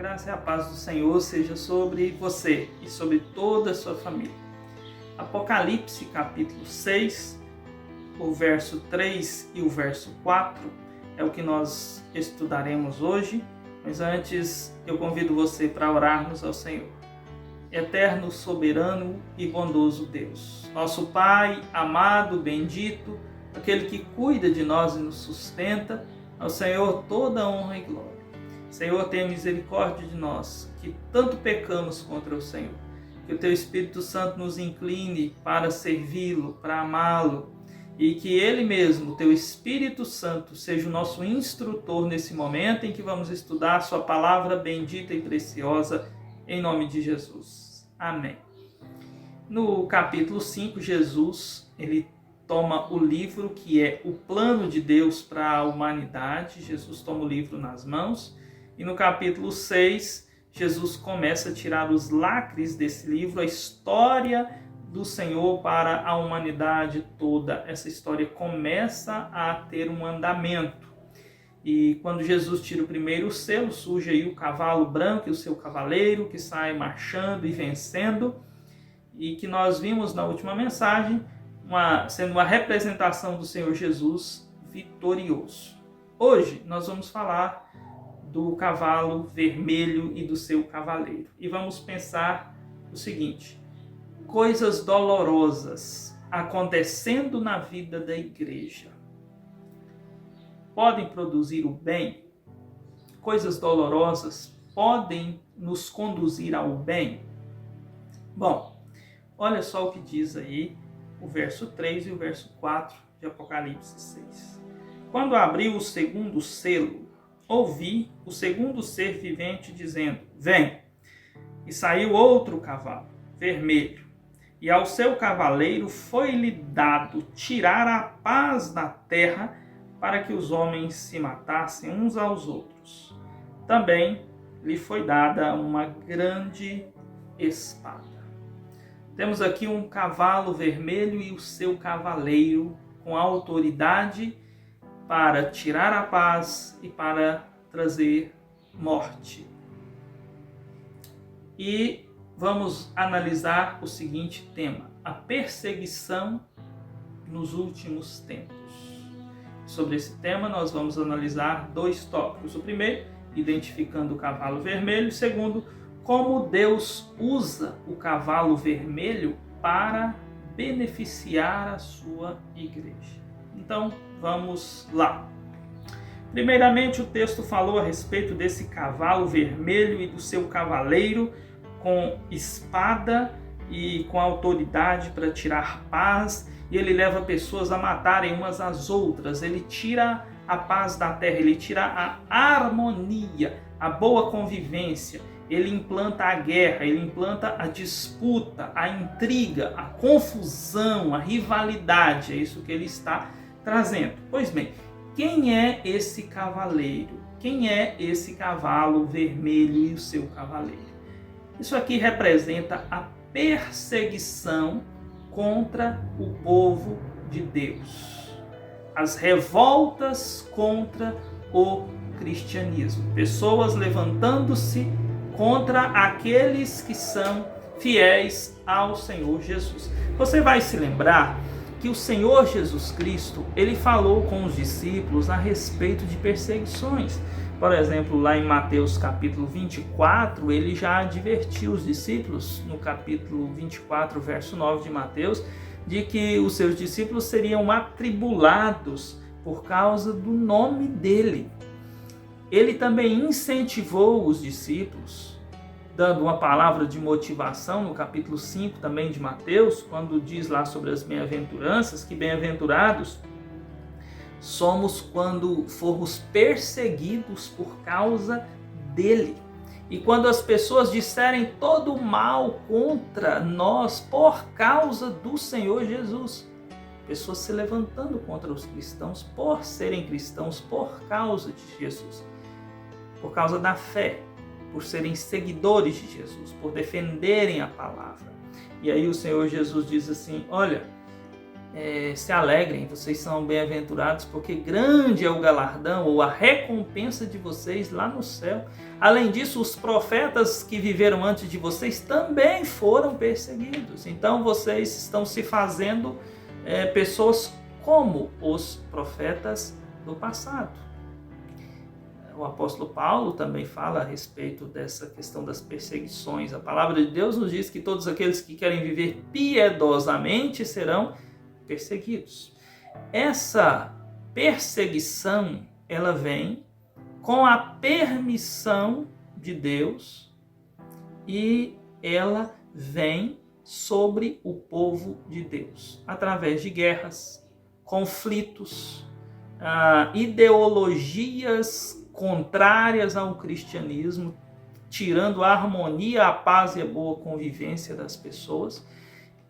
graça e a paz do Senhor seja sobre você e sobre toda a sua família. Apocalipse capítulo 6, o verso 3 e o verso 4 é o que nós estudaremos hoje, mas antes eu convido você para orarmos ao Senhor. Eterno, soberano e bondoso Deus, nosso Pai, amado, bendito, aquele que cuida de nós e nos sustenta, ao Senhor toda honra e glória. Senhor, tenha misericórdia de nós, que tanto pecamos contra o Senhor. Que o Teu Espírito Santo nos incline para servi-lo, para amá-lo, e que Ele mesmo, o Teu Espírito Santo, seja o nosso instrutor nesse momento em que vamos estudar a Sua palavra bendita e preciosa, em nome de Jesus. Amém. No capítulo 5, Jesus, ele toma o livro que é o plano de Deus para a humanidade. Jesus toma o livro nas mãos. E no capítulo 6, Jesus começa a tirar os lacres desse livro, a história do Senhor para a humanidade toda. Essa história começa a ter um andamento. E quando Jesus tira o primeiro selo, surge aí o cavalo branco e o seu cavaleiro, que sai marchando e vencendo. E que nós vimos na última mensagem, sendo uma representação do Senhor Jesus vitorioso. Hoje nós vamos falar do cavalo vermelho e do seu cavaleiro. E vamos pensar o seguinte: coisas dolorosas acontecendo na vida da igreja podem produzir o bem? Coisas dolorosas podem nos conduzir ao bem? Bom, olha só o que diz aí o verso 3 e o verso 4 de Apocalipse 6. Quando abriu o segundo selo, ouvi o segundo ser vivente dizendo: vem! E saiu outro cavalo, vermelho, e ao seu cavaleiro foi-lhe dado tirar a paz da terra, para que os homens se matassem uns aos outros. Também lhe foi dada uma grande espada. Temos aqui um cavalo vermelho e o seu cavaleiro com autoridade para tirar a paz e para trazer morte. E vamos analisar o seguinte tema: a perseguição nos últimos tempos. Sobre esse tema nós vamos analisar dois tópicos. O primeiro, identificando o cavalo vermelho. O segundo, como Deus usa o cavalo vermelho para beneficiar a sua igreja. Então, vamos lá. Primeiramente, o texto falou a respeito desse cavalo vermelho e do seu cavaleiro com espada e com autoridade para tirar paz, e ele leva pessoas a matarem umas às outras. Ele tira a paz da terra, ele tira a harmonia, a boa convivência. Ele implanta a guerra, ele implanta a disputa, a intriga, a confusão, a rivalidade. É isso que ele está trazendo. Pois bem, quem é esse cavaleiro? Quem é esse cavalo vermelho e o seu cavaleiro? Isso aqui representa a perseguição contra o povo de Deus. As revoltas contra o cristianismo. Pessoas levantando-se contra aqueles que são fiéis ao Senhor Jesus. Você vai se lembrar que o Senhor Jesus Cristo, ele falou com os discípulos a respeito de perseguições. Por exemplo, lá em Mateus capítulo 24, ele já advertiu os discípulos, no capítulo 24, verso 9 de Mateus, de que os seus discípulos seriam atribulados por causa do nome dele. Ele também incentivou os discípulos, dando uma palavra de motivação no capítulo 5 também de Mateus, quando diz lá sobre as bem-aventuranças, que bem-aventurados somos quando formos perseguidos por causa dele. E quando as pessoas disserem todo o mal contra nós por causa do Senhor Jesus. Pessoas se levantando contra os cristãos por serem cristãos por causa de Jesus. Por causa da fé, por serem seguidores de Jesus, por defenderem a palavra. E aí o Senhor Jesus diz assim: olha, se alegrem, vocês são bem-aventurados, porque grande é o galardão ou a recompensa de vocês lá no céu. Além disso, os profetas que viveram antes de vocês também foram perseguidos. Então vocês estão se fazendo pessoas como os profetas do passado. O apóstolo Paulo também fala a respeito dessa questão das perseguições. A palavra de Deus nos diz que todos aqueles que querem viver piedosamente serão perseguidos. Essa perseguição, ela vem com a permissão de Deus e ela vem sobre o povo de Deus, através de guerras, conflitos, ideologias contrárias ao cristianismo, tirando a harmonia, a paz e a boa convivência das pessoas,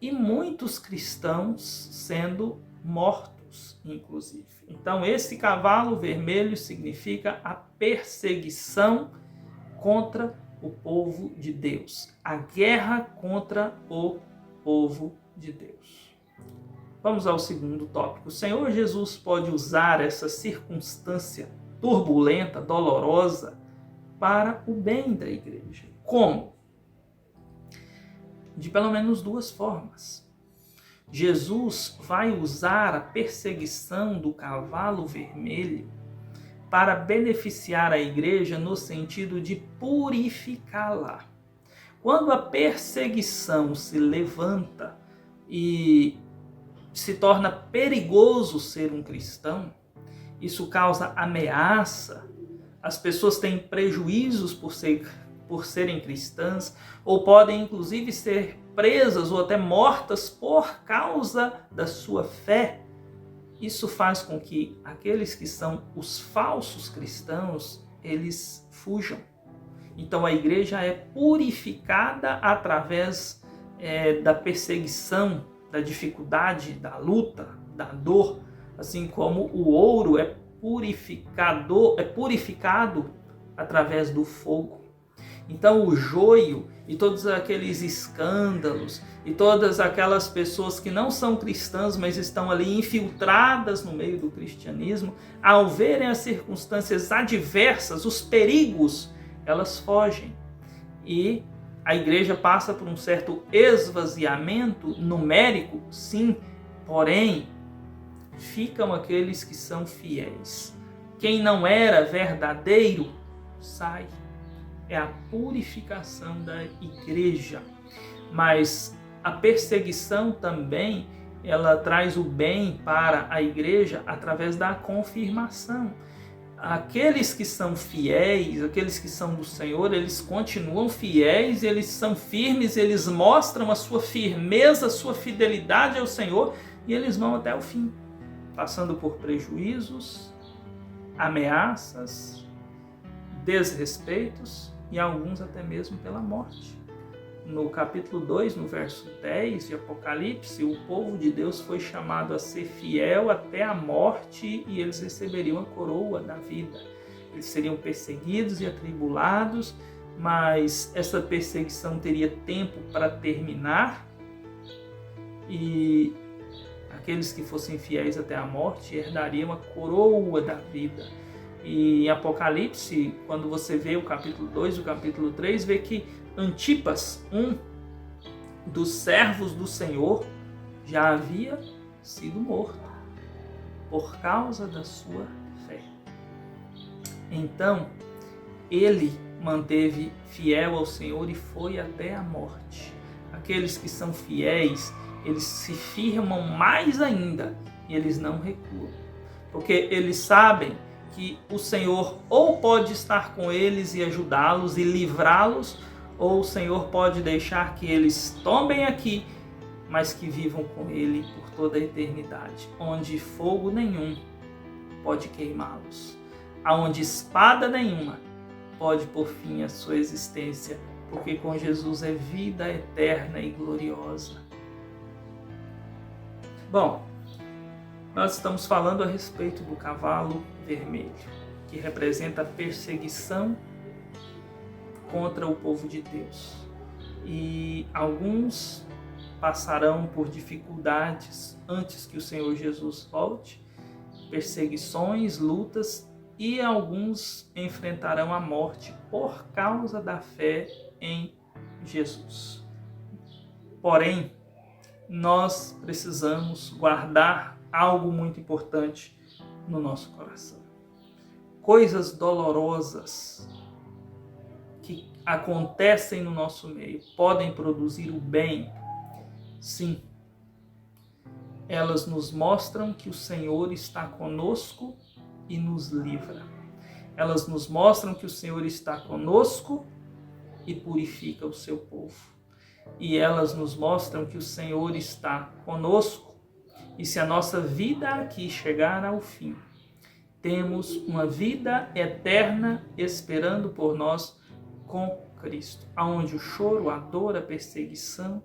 e muitos cristãos sendo mortos, inclusive. Então, esse cavalo vermelho significa a perseguição contra o povo de Deus, a guerra contra o povo de Deus. Vamos ao segundo tópico. O Senhor Jesus pode usar essa circunstância turbulenta, dolorosa, para o bem da igreja. Como? De pelo menos duas formas. Jesus vai usar a perseguição do cavalo vermelho para beneficiar a igreja no sentido de purificá-la. Quando a perseguição se levanta e se torna perigoso ser um cristão, isso causa ameaça, as pessoas têm prejuízos por serem cristãs, ou podem inclusive ser presas ou até mortas por causa da sua fé. Isso faz com que aqueles que são os falsos cristãos, eles fujam. Então a igreja é purificada através da perseguição, da dificuldade, da luta, da dor, assim como o ouro é purificado através do fogo. Então o joio e todos aqueles escândalos e todas aquelas pessoas que não são cristãs, mas estão ali infiltradas no meio do cristianismo, ao verem as circunstâncias adversas, os perigos, elas fogem. E a igreja passa por um certo esvaziamento numérico, sim, porém, ficam aqueles que são fiéis. Quem não era verdadeiro, sai. É a purificação da igreja. Mas a perseguição também, ela traz o bem para a igreja através da confirmação. Aqueles que são fiéis, aqueles que são do Senhor, eles continuam fiéis, eles são firmes, eles mostram a sua firmeza, a sua fidelidade ao Senhor e eles vão até o fim, passando por prejuízos, ameaças, desrespeitos e alguns até mesmo pela morte. No capítulo 2, no verso 10 de Apocalipse, o povo de Deus foi chamado a ser fiel até a morte e eles receberiam a coroa da vida. Eles seriam perseguidos e atribulados, mas essa perseguição teria tempo para terminar e aqueles que fossem fiéis até a morte herdariam a coroa da vida. E em Apocalipse, quando você vê o capítulo 2 e o capítulo 3, vê que Antipas, um dos servos do Senhor, já havia sido morto por causa da sua fé. Então, ele manteve fiel ao Senhor e foi até a morte. Aqueles que são fiéis, eles se firmam mais ainda e eles não recuam, porque eles sabem que o Senhor ou pode estar com eles e ajudá-los e livrá-los, ou o Senhor pode deixar que eles tombem aqui, mas que vivam com Ele por toda a eternidade, onde fogo nenhum pode queimá-los, aonde espada nenhuma pode pôr fim à sua existência, porque com Jesus é vida eterna e gloriosa. Bom, nós estamos falando a respeito do cavalo vermelho, que representa a perseguição contra o povo de Deus. E alguns passarão por dificuldades antes que o Senhor Jesus volte, perseguições, lutas, e alguns enfrentarão a morte por causa da fé em Jesus. Porém, nós precisamos guardar algo muito importante no nosso coração. Coisas dolorosas que acontecem no nosso meio podem produzir o bem? Sim. Elas nos mostram que o Senhor está conosco e nos livra. Elas nos mostram que o Senhor está conosco e purifica o seu povo. E elas nos mostram que o Senhor está conosco. E se a nossa vida aqui chegar ao fim, temos uma vida eterna esperando por nós com Cristo, aonde o choro, a dor, a perseguição,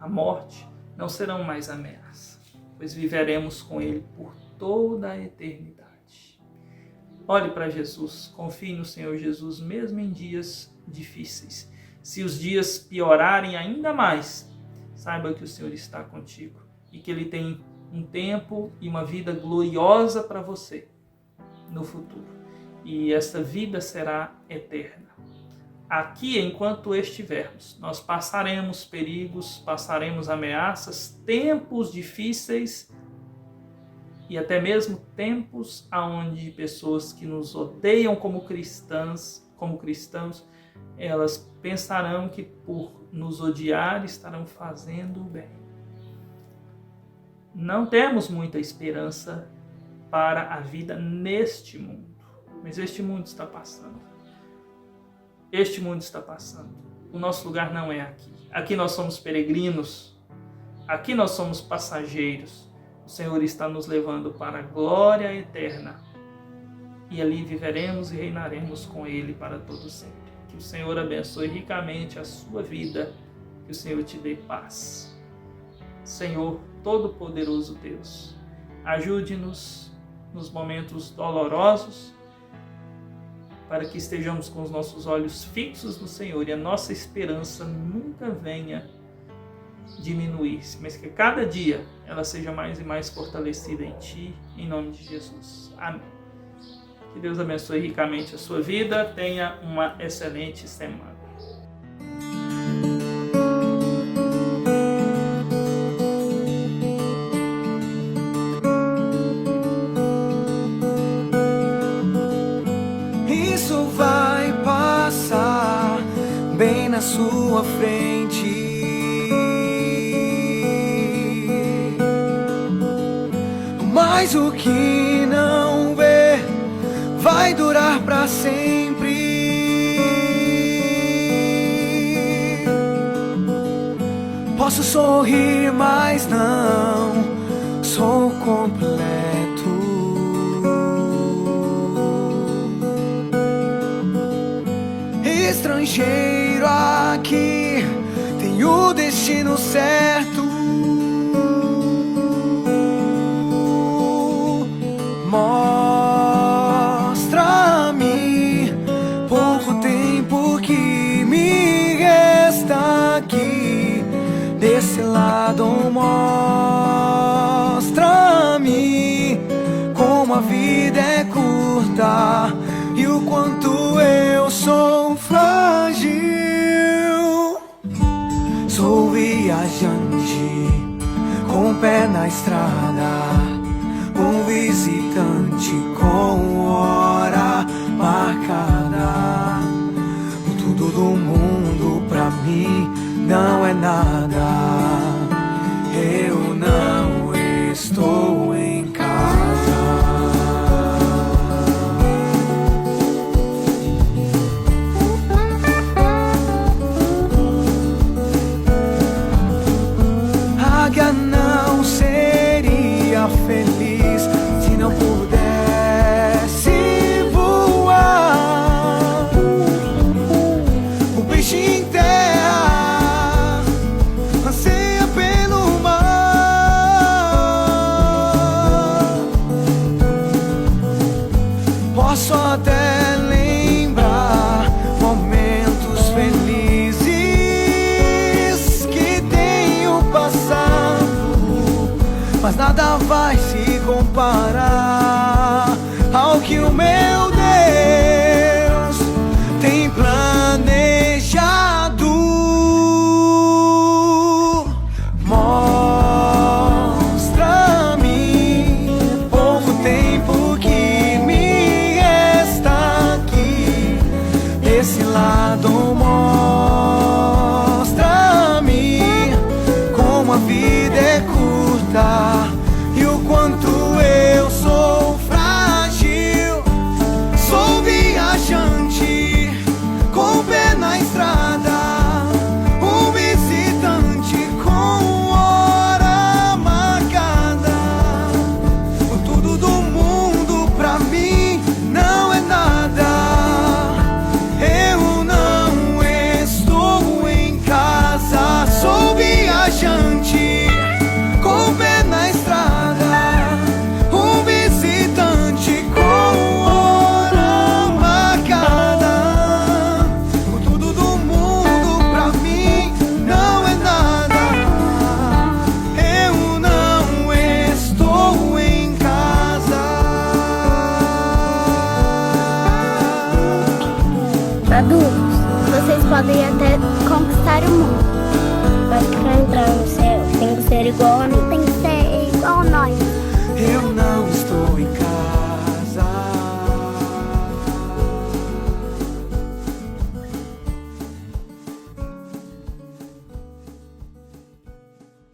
a morte não serão mais ameaça, pois viveremos com Ele por toda a eternidade. Olhe para Jesus, confie no Senhor Jesus, mesmo em dias difíceis. Se os dias piorarem ainda mais, saiba que o Senhor está contigo e que Ele tem um tempo e uma vida gloriosa para você no futuro. E essa vida será eterna. Aqui, enquanto estivermos, nós passaremos perigos, passaremos ameaças, tempos difíceis e até mesmo tempos onde pessoas que nos odeiam como cristãos, elas pensarão que por nos odiar estarão fazendo o bem. Não temos muita esperança para a vida neste mundo, mas este mundo está passando. Este mundo está passando. O nosso lugar não é aqui. Aqui nós somos peregrinos. Aqui nós somos passageiros. O Senhor está nos levando para a glória eterna. E ali viveremos e reinaremos com Ele para todo sempre. Que o Senhor abençoe ricamente a sua vida. Que o Senhor te dê paz. Senhor, Todo-Poderoso Deus, ajude-nos nos momentos dolorosos, para que estejamos com os nossos olhos fixos no Senhor e a nossa esperança nunca venha diminuir-se, mas que cada dia ela seja mais e mais fortalecida em Ti, em nome de Jesus. Amém. Que Deus abençoe ricamente a sua vida, tenha uma excelente semana. Na sua frente, mas o que não vê vai durar para sempre. Posso sorrir, mas não sou completo. Estrangeiro aqui, tem o destino certo. Mostra-me pouco tempo que me resta aqui desse lado. Mostra-me como a vida é curta e o quanto eu sou frágil. Sou viajante com o pé na estrada, um visitante com hora marcada. O tudo do mundo pra mim não é nada. Eu não estou em casa. Não seria feliz se não pudesse voar. O peixe em terra anseia pelo mar. Esse lado mostra-me como a vida é curta e o quanto eu sou frágil. Sou viajante com o pé na estrada, um visitante com hora marcada. O tudo do mundo pra mim não é nada. Eu não estou em casa. Sou viajante com o pé na estrada, um visitante com hora marcada. O tudo do mundo pra mim não é nada. Eu não estou em casa. Adultos, vocês podem até conquistar o mundo, mas pra entrar no céu tem que ser igual a mim. Tem que ser igual a nós. Eu não